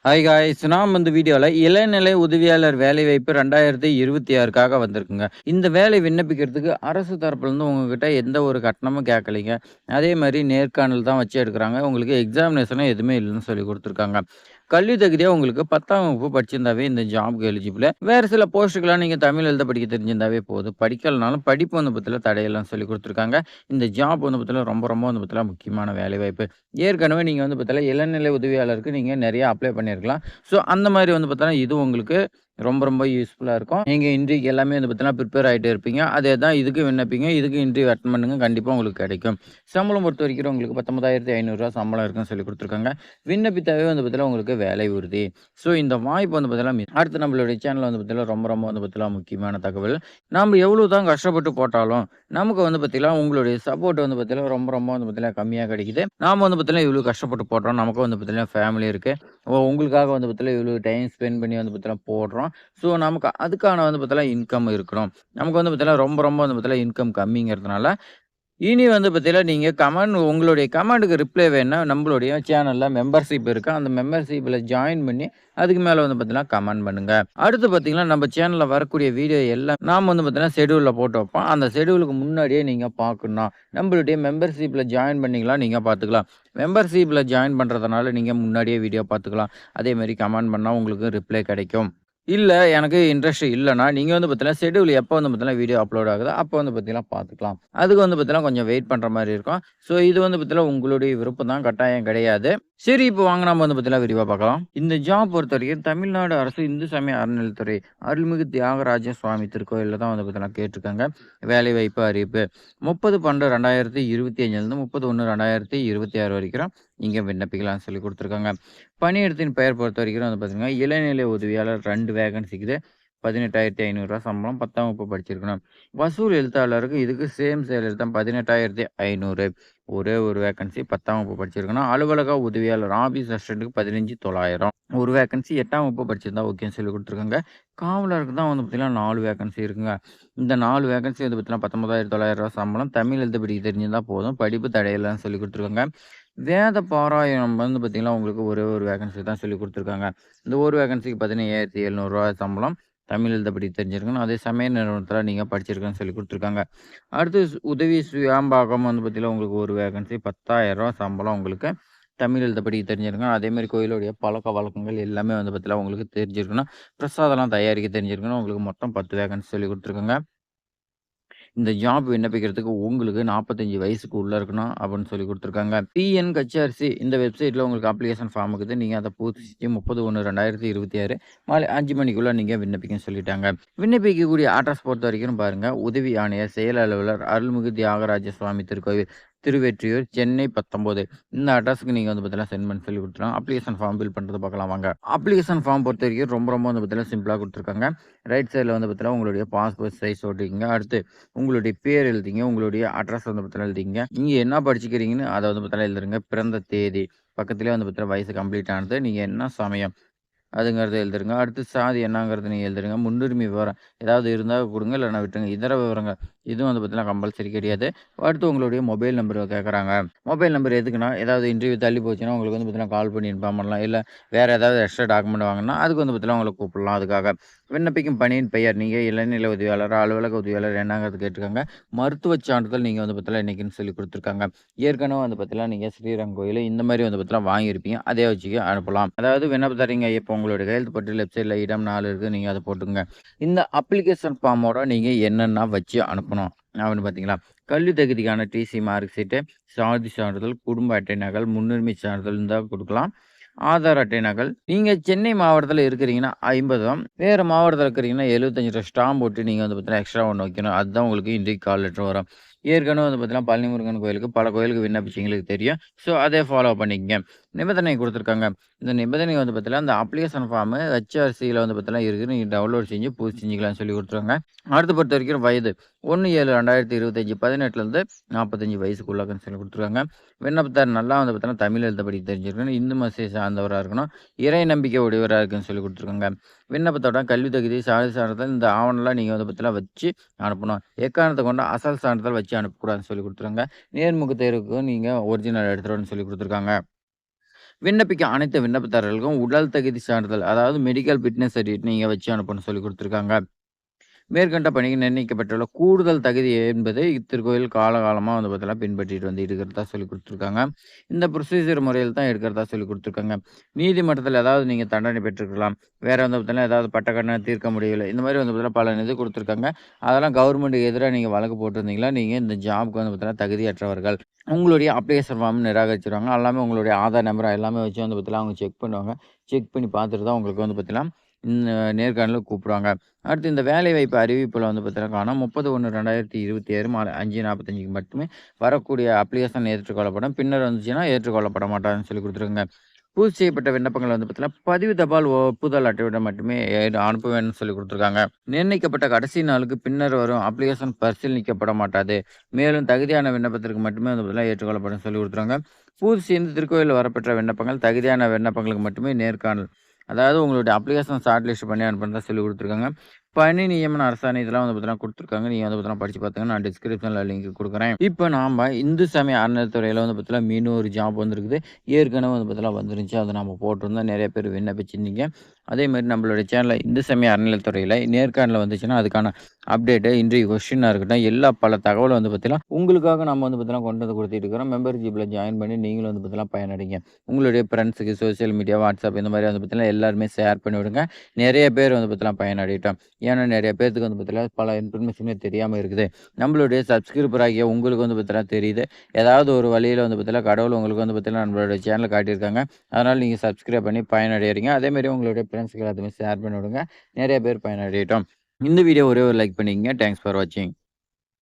Hi guys! நாம் இந்த வீடியோல இளநிலை உதவியாளர் வேலைவாய்ப்பு 2026க்காக வந்திருக்குங்க. இந்த வேலை விண்ணப்பிக்கிறதுக்கு அரசு தரப்புலருந்து உங்ககிட்ட எந்த ஒரு கட்டணமும் கேட்கலைங்க. அதே மாரி நேர்காணல் தான் வச்சு எடுக்குறாங்க. உங்களுக்கு எக்ஸாமினேஷனும் எதுவுமே இல்லன்னு சொல்லிக் குடுத்துருக்காங்க. கல்வி தகுதியா உங்களுக்கு 10ஆம் வகுப்பு படிச்சிருந்தாவே இந்த ஜாப்க்கு எலிஜிபிள். வேற சில போஸ்ட்டுக்கெல்லாம் நீங்க தமிழ் எழுத படிக்க தெரிஞ்சிருந்தாவே போதும். படிக்கலனாலும் படிப்பு வந்து பாத்தீங்கன்னா தடையில்லன்னு சொல்லிக் குடுத்துருக்காங்க. இந்த ஜாப் வந்து பாத்தீங்கன்னா ரொம்ப வந்து பாத்தீங்கன்னா முக்கியமான வேலைவாய்ப்பு. ஏற்கனவே நீங்க வந்து பாத்தீங்கன்னா இளநிலை உதவியாளருக்கு நீங்க நெறைய அப்ளை பண்ணியிருக்கலாம். ஸோ, அந்த மாரி வந்து பார்த்தீங்கன்னா, இது உங்களுக்கு ரொம்ப யூஸ்ஃபுல்லா இருக்கும். நீங்க இன்டர்வியூக்கு எல்லாமே வந்து பார்த்தீங்கன்னா, ப்ரிப்பேர் ஆயிட்டே இருப்பீங்க. அதே தான் இதுக்கும் விண்ணப்பிங்க. இதுக்கும் இன்டர்வியூ அட்டெண்ட் பண்ணுங்க. கண்டிப்பா உங்களுக்கு கிடைக்கும். சம்பளம் பொறுத்தவரைக்கும் உங்களுக்கு ரூ. 19,500 சம்பளம் இருக்குன்னு சொல்லிக் குடுத்துருக்காங்க. விண்ணப்பித்தாவே வந்து பார்த்தீங்கன்னா, உங்களுக்கு வேலை உறுதி. ஸோ, இந்த வாய்ப்பு வந்து பார்த்தீங்கன்னா, அடுத்து நம்மளுடைய சேனல்ல வந்து பார்த்தீங்கன்னா, ரொம்ப வந்து பார்த்தீங்கன்னா, முக்கியமான தகவல். நாம எவ்வளோ தான் கஷ்டப்பட்டு போட்டாலும், நமக்கு வந்து பார்த்தீங்கன்னா, உங்களுடைய சப்போர்ட் வந்து பார்த்தீங்கன்னா, ரொம்ப வந்து பார்த்தீங்கன்னா, கம்மியா கிடைக்குது. நாம வந்து பார்த்தீங்கன்னா, இவ்வளோ கஷ்டப்பட்டு போடுறோம். நமக்கும் வந்து பார்த்தீங்கன்னா, ஃபேமிலி இருக்கு. உங்களுக்காக வந்து பார்த்தீங்கன்னா, இவ்வளோ டைம் ஸ்பெண்ட் பண்ணி வந்து பார்த்தீங்கன்னா போடுறோம். ஸோ, நமக்கு அதுக்கான வந்து பார்த்தீங்கன்னா இன்கம் இருக்கணும். நமக்கு வந்து பார்த்தீங்கன்னா ரொம்ப வந்து பார்த்தீங்கன்னா இன்கம் கம்மிங்கிறதுனால, இனி வந்து பார்த்தீங்கன்னா, நீங்க உங்களுடைய கமெண்டுக்கு ரிப்ளை வேணுனா நம்மளுடைய சேனல்ல மெம்பர்ஷிப் இருக்கு. அந்த மெம்பர்ஷிப்ல ஜாயின் பண்ணி, அதுக்கு மேல வந்து பார்த்தீங்கன்னா கமெண்ட் பண்ணுங்க. அடுத்து பார்த்தீங்கன்னா, நம்ம சேனல்ல வரக்கூடிய வீடியோ எல்லாம் நாம வந்து பார்த்தீங்கன்னா ஷெட்யூல்ல போட்டு வைப்போம். அந்த ஷெட்யூலுக்கு முன்னாடியே நீங்க பார்க்கணும்னா, நம்மளுடைய மெம்பர்ஷிப்ல ஜாயின் பண்ணீங்களா நீங்க பார்த்துக்கலாம். மெம்பர்ஷிப்ல ஜாயின் பண்றதுனால நீங்க முன்னாடியே வீடியோ பார்த்துக்கலாம். அதேமாரி கமெண்ட் பண்ணா உங்களுக்கு ரிப்ளை கிடைக்கும். இல்ல எனக்கு இன்ட்ரெஸ்ட் இல்லன்னா, நீங்க வந்து பார்த்தீங்கன்னா, ஷெட்யூல் எப்போ வந்து பார்த்தீங்கன்னா வீடியோ அப்லோட் ஆகுதோ, அப்போ வந்து பார்த்தீங்கன்னா பார்த்துக்கலாம். அதுக்கு வந்து பார்த்தீங்கன்னா, கொஞ்சம் வெயிட் பண்ற மாரி இருக்கும். ஸோ, இது வந்து பார்த்தீங்கன்னா, உங்களுடைய விருப்பம் தான், கட்டாயம் கிடையாது. சரி, இப்போ வாங்க நம்ம வந்து பார்த்தீங்கன்னா விரிவா பார்க்கலாம். இந்த ஜாப் பொறுத்தவரைக்கும் தமிழ்நாடு அரசு இந்து சமய அறநிலையத்துறை அருள்மிகு தியாகராஜ சுவாமி திருக்கோயில்ல தான் வந்து பார்த்தீங்கன்னா கேட்டுருக்காங்க. வேலைவாய்ப்பு அறிவிப்பு 30/12/2025லேருந்து 30/1/2026 வரைக்கும் நீங்க விண்ணப்பிக்கலாம்னு சொல்லி குடுத்துருக்காங்க. பணியிடத்தின் பெயர் பொறுத்தவரைக்கும் வந்து பார்த்தீங்கன்னா, இளநிலை உதவியாளர் 2 வேகன்சிக்குது. ரூ. 18,500 சம்பளம். 10ஆம் வகுப்பு படிச்சிருக்கணும். வசூல் எழுத்தாளருக்கு இதுக்கு சேம் சேலரி தான் 18,500. ஒரே ஒரு வேக்கன்சி 10ஆம் வகுப்பு படிச்சிருக்கணும். அலுவலக உதவியாளர் ஆஃபீஸ் அசிஸ்டன்ட்க்கு 15,900. ஒரு வேக்கன்சி 8ஆம் வகுப்பு படிச்சிருந்தா ஓகேன்னு சொல்லிக் குடுத்துருக்காங்க. காவலருக்கு தான் வந்து பார்த்தீங்கன்னா 4 வேக்கன்சி இருக்குங்க. இந்த 4 வேக்கன்சி வந்து பார்த்தீங்கன்னா ரூ. 19,900 சம்பளம். தமிழ் எழுத படிக்க தெரிஞ்சிருந்தா போதும். படிப்பு தடையில்லன்னு சொல்லிக் குடுத்துருக்காங்க. வேத பாராயணம் வந்து பார்த்தீங்கன்னா, உங்களுக்கு ஒரே ஒரு வேகன்சி தான் சொல்லிக் குடுத்துருக்காங்க. இந்த ஒரு வேகன்சிக்கு 17,700 சம்பளம். தமிழ் எழுத படிக்க தெரிஞ்சிருக்கணும். அதே சமய நிறுவனத்தில நீங்க படிச்சிருக்கன்னு சொல்லிக் குடுத்துருக்காங்க. அடுத்து உதவி சுயாம்பாகம் வந்து பார்த்தீங்கன்னா, உங்களுக்கு ஒரு வேகன்சி ரூ. 10,000 சம்பளம் உங்களுக்கு. தமிழ் எழுத படிக்க தெரிஞ்சிருக்கணும். அதேமாரி கோயிலுடைய பழக்கவழக்கங்கள் எல்லாமே வந்து பார்த்தீங்கன்னா, உங்களுக்கு தெரிஞ்சிருக்கணும். பிரசாதம்லாம் தயாரிக்க தெரிஞ்சிருக்கணும். உங்களுக்கு மொத்தம் 10 வேகன்சி சொல்லிக் குடுத்துருக்காங்க. இந்த ஜாப் விண்ணப்பிக்கிறதுக்கு உங்களுக்கு 45 வயசுக்கு உள்ள இருக்கணும் அப்படின்னு சொல்லி குடுத்துருக்காங்க. டிஎன்ஹெச்ஆர்சி இந்த வெப்சைட்ல உங்களுக்கு அப்ளிகேஷன் ஃபார்ம் இருக்குது. நீங்க அத பூரிச்சு 30/1/2026 மாலை 5 மணிக்குள்ள நீங்க விண்ணப்பிக்கன்னு சொல்லிட்டாங்க. விண்ணப்பிக்கக்கூடிய அட்ரஸ் பொறுத்தவரைக்கும் பாருங்க, உதவி ஆணையர், செயல் அலுவலர், அருள்மிகு தியாகராஜ சுவாமி திருக்கோவில், திருவெற்றியூர், சென்னை 19. இந்த அட்ரஸ்க்கு நீங்க வந்து பார்த்தீங்கன்னா சென்ட் பண்ண சொல்லி குடுத்துருக்காங்க. அப்ளிகேஷன் ஃபார்ம் ஃபில் பண்றது பார்க்கலாம் வாங்க. அப்ளிகேஷன் ஃபார்ம் பொறுத்தவரைக்கும் ரொம்ப வந்து பார்த்தீங்கன்னா சிம்பிளா குடுத்துருக்காங்க. ரைட் சைட்ல வந்து பார்த்தீங்கன்னா உங்களுடைய பாஸ்போர்ட் சைஸ் ஒட்டிக்கங்க. அடுத்து உங்களுடைய பேர் எழுதிங்க. உங்களுடைய அட்ரஸ் வந்து பார்த்தீங்கன்னா எழுதிக்கங்க. நீங்க என்ன படிச்சுக்கிறீங்கன்னு அத வந்து பார்த்தீங்கன்னா எழுதுறங்க. பிறந்த தேதி பக்கத்திலேயே வந்து பார்த்தீங்கன்னா வயசு கம்ப்ளீட் ஆனது. நீங்க என்ன சமயம் அதுங்கிறத எழுதுருங்க. அடுத்து சாதி என்னங்கிறத நீங்க எழுதுருங்க. முன்னுரிமை விவரம் ஏதாவது இருந்தா குடுங்க. இல்லன்னா விட்டுருங்க. இதர விவரங்கள் இதுவும் வந்து பார்த்தீங்கன்னா கம்பல்சரி கிடையாது. அடுத்து உங்களுடைய மொபைல் நம்பர் கேட்கறாங்க. மொபைல் நம்பர் எதுக்குன்னா, ஏதாவது இன்டர்வியூ தள்ளி போச்சுன்னா உங்களுக்கு வந்து பார்த்தீங்கன்னா கால் பண்ணி இன்ஃபார்ம் பண்ணலாம். இல்ல வேற ஏதாவது எக்ஸ்ட்ரா டாக்குமெண்ட் வாங்கணும்னா, அதுக்கு வந்து பார்த்தீங்கன்னா உங்கள கூப்பிடலாம் அதுக்காக. விண்ணப்பிக்கும் பணியின் பெயர் நீங்க இளநிலை உதவியாளர், அலுவலக உதவியாளர் என்னங்கிறது கேட்டுருக்காங்க. மருத்துவ சான்றிதழ் நீங்க வந்து பார்த்தீங்கன்னா இன்னைக்குன்னு சொல்லி குடுத்துருக்காங்க. ஏற்கனவே வந்து பார்த்தீங்கன்னா, நீங்க ஸ்ரீரங்கம் இந்த மாரி வந்து பார்த்தீங்கன்னா வாங்கியிருப்பீங்க. அதே வச்சுக்க அனுப்பலாம். அதாவது விண்ணப்பதாரீங்க இப்போ உங்களுடைய கையெழுத்து பட்டு லெஃப்ட் சைட்ல இடம் 4 இருக்கு. நீங்க அத போட்டுக்கங்க. இந்த அப்ளிகேஷன் ஃபார்மோட நீங்க என்னென்ன வச்சு அனுப்பணும் அப்படின்னு பார்த்தீங்களா? கல்வி தகுதிக்கான டிசி மார்க் ஷீட்டு, சாதி சான்றிதழ், குடும்ப அட்டை நகல், முன்னுரிமை சான்றிதழ் இருந்தா குடுக்கலாம். ஆதார் அட்டை நகல். நீங்க சென்னை மாவட்டத்தில இருக்கிறீங்கன்னா 50 வேற மாவட்டத்தில இருக்கிறீங்கன்னா 75 ஸ்டாம்ப் ஒட்டி நீங்க வந்து பார்த்தீங்கன்னா எக்ஸ்ட்ரா ஒண்ணு வைக்கணும். அதுதான் உங்களுக்கு இன்றைக்கு கால் லெட்டர் வரும். ஏற்கனவே வந்து பார்த்தீங்கன்னா, பழனி முருகன் கோயிலுக்கு பல கோயிலுக்கு விண்ணப்பிச்சு எங்களுக்கு தெரியும். ஸோ, அதே ஃபாலோ பண்ணிக்கங்க. நிபந்தனை குடுத்துருக்காங்க. இந்த நிபந்தனை வந்து பார்த்தீங்கன்னா, அந்த அப்ளிகேஷன் ஃபார்மு ஹெச்ஆர்சில வந்து பார்த்தீங்கன்னா இருக்கு. நீங்க டவுன்லோட் செஞ்சு பூர்த்தி செஞ்சுக்கலாம்னு சொல்லி குடுத்துருக்காங்க. அடுத்து பொறுத்தவரைக்கும் வயது 1/7/2025 18லேருந்து 45 வயசுக்குள்ளன்னு சொல்லி குடுத்துருக்காங்க. விண்ணப்பத்தார் நல்லா வந்து பார்த்தீங்கன்னா, தமிழ் எழுத படிக்க தெரிஞ்சிருக்கணும். இந்து மதத்தை சார்ந்தவரா இருக்கணும். இறை நம்பிக்கை உடையவரா இருக்குன்னு சொல்லி குடுத்துருக்காங்க. விண்ணப்பத்தோட கல்வி தகுதி, சாதி சான்றிதழ் இந்த ஆவணம்லாம் நீங்க வந்து பார்த்தீங்கன்னா வச்சு அனுப்பணும். எக்காரணத்த கொண்டு அசல் சான்றிதழ் வச்சு அனுப்பக்கூடாதுன்னு சொல்லிக் குடுத்துருக்காங்க. நேர்முக தேர்வுக்கு நீங்க ஒரிஜினல் எடுத்துட்டு வரணும்னு சொல்லிக் குடுத்துருக்காங்க. விண்ணப்பிக்க அனைத்து விண்ணப்பதாரர்களுக்கும் உடல் தகுதி சான்றிதழ், அதாவது மெடிக்கல் ஃபிட்னஸ் சர்டிஃபிகேட் நீங்க வச்சு அனுப்பணும்னு சொல்லிக் குடுத்துருக்காங்க. மேற்கண்ட பணிக்கு நிர்ணயிக்கப்பட்டுள்ள கூடுதல் தகுதி என்பது இத்திருக்கோயில் காலகாலமா வந்து பார்த்தீங்கன்னா, பின்பற்றிட்டு வந்து இருக்கிறதா சொல்லிக் குடுத்துருக்காங்க. இந்த ப்ரொசீஜர் முறையில் தான் எடுக்கிறதா சொல்லிக் குடுத்துருக்காங்க. நீதிமன்றத்தில ஏதாவது நீங்க தண்டனை பெற்றிருக்கலாம். வேற வந்து பார்த்தீங்கன்னா, ஏதாவது பட்டக்கடன தீர்க்க முடியவில்லை. இந்த மாரி வந்து பார்த்தீங்கன்னா, பல இது குடுத்துருக்காங்க. அதெல்லாம் கவர்மெண்ட்டுக்கு எதிரா நீங்க வழக்கு போட்டிருந்தீங்களா, நீங்க இந்த ஜாப்க்கு வந்து பார்த்தீங்கன்னா, தகுதியற்றவர்கள். உங்களுடைய அப்ளிகேஷன் ஃபார்ம் நிராகரிச்சுருவாங்க. எல்லாமே உங்களுடைய ஆதார் நம்பர் எல்லாமே வச்சு வந்து பார்த்தீங்கன்னா, அவங்க செக் பண்ணுவாங்க. செக் பண்ணி பார்த்துட்டு தான் உங்களுக்கு வந்து பார்த்தீங்கன்னா, நேர்காணலுக்கு கூப்பிடுவாங்க. அடுத்து இந்த வேலைவாய்ப்பு அறிவிப்புல வந்து பார்த்தீங்கன்னா, 30/1/2027 மாலை 5:45க்கு மட்டுமே வரக்கூடிய அப்ளிகேஷன் ஏற்றுக்கொள்ளப்படும். பின்னர் வந்துச்சுன்னா ஏற்றுக்கொள்ளப்பட மாட்டாதுன்னு சொல்லிக் குடுத்துருக்காங்க. பூர்த்தி செய்யப்பட்ட விண்ணப்பங்கள் வந்து பார்த்தீங்கன்னா, பதிவு தபால் ஒப்புதல் அட்டையுடன் மட்டுமே அனுப்ப வேணும்னு சொல்லிக் குடுத்துருக்காங்க. நிர்ணயிக்கப்பட்ட கடைசி நாளுக்கு பின்னர் வரும் அப்ளிகேஷன் பரிசீலனிக்கப்பட மாட்டாது. மேலும் தகுதியான விண்ணப்பத்திற்கு மட்டுமே வந்து பார்த்தீங்கன்னா ஏற்றுக்கொள்ளப்படும் சொல்லிக் குடுத்துருக்காங்க. பூர்த்தி செய்து திருக்கோயிலில் வரப்பெற்ற விண்ணப்பங்கள் தகுதியான விண்ணப்பங்களுக்கு மட்டுமே நேர்காணல். அதாவது உங்களுடைய அப்ளிகேஷன் ஷார்ட் லிஸ்ட் பண்ணி அனுப்புறதா சொல்லிக் குடுத்துருக்காங்க. பணி நியமன அரசாணை இதெல்லாம் வந்து பார்த்தீங்கன்னா குடுத்துருக்காங்க. நீங்க வந்து பார்த்தீங்கன்னா படிச்சு பார்த்துங்க. நான் டிஸ்கிரிப்ஷன்ல லிங்க் குடுக்குறேன். இப்ப நாம இந்து சமய அறநிலையத்துறையில வந்து பார்த்தீங்கன்னா மீண்டும் ஒரு ஜாப் வந்திருக்குது. ஏற்கனவே வந்து பார்த்தீங்கன்னா வந்துருந்துச்சு. அத நம்ம போட்டிருந்தோம். நெறைய பேர் விண்ணப்பிச்சிருந்தீங்க. அதேமாரி நம்மளுடைய சேனல்ல இந்து சமய அறநிலையத்துறையில நேர்காணல் வந்துச்சுன்னா, அதுக்கான அப்டேட்டு, இன்றைய கொஸ்டினா இருக்கட்டும், எல்லா பல தகவலும் வந்து பார்த்தீங்கன்னா, உங்களுக்காக நம்ம வந்து பார்த்தீங்கன்னா கொண்டு வந்து குடுத்துட்டு இருக்கிறோம். மெம்பர்ஷிப்ல ஜாயின் பண்ணி நீங்களும் வந்து பார்த்தீங்கன்னா பயனடைங்க. உங்களுடைய ஃப்ரெண்ட்ஸுக்கு சோசியல் மீடியா, WhatsApp இந்த மாரி வந்து பார்த்தீங்கன்னா எல்லாருமே ஷேர் பண்ணி விடுங்க. நெறைய பேர் வந்து பார்த்தீங்கன்னா பயனடையட்டும். ஏன்னா நெறைய பேத்துக்கு வந்து பார்த்தீங்கன்னா பல இன்ஃபர்மேஷனே தெரியாம இருக்குது. நம்மளுடைய சப்ஸ்கிரைபர் ஆகிய உங்களுக்கு வந்து பார்த்தீங்கன்னா தெரியுது. ஏதாவது ஒரு வழியில வந்து பார்த்தீங்கன்னா கடவுள் உங்களுக்கு வந்து பார்த்தீங்கன்னா நம்மளுடைய சேனல காட்டியிருக்காங்க. அதனால நீங்க சப்ஸ்கிரைப் பண்ணி பயனடையறீங்க. அதேமாரி உங்களுடைய ஃப்ரெண்ட்ஸ்க்கு எல்லாத்துக்குமே ஷேர் பண்ணி விடுங்க. நெறைய பேர் பயனடையட்டும். இந்த வீடியோ ஒரே ஒரு லைக் பண்ணிக்கங்க. தேங்க்ஸ் ஃபார் வாட்சிங்.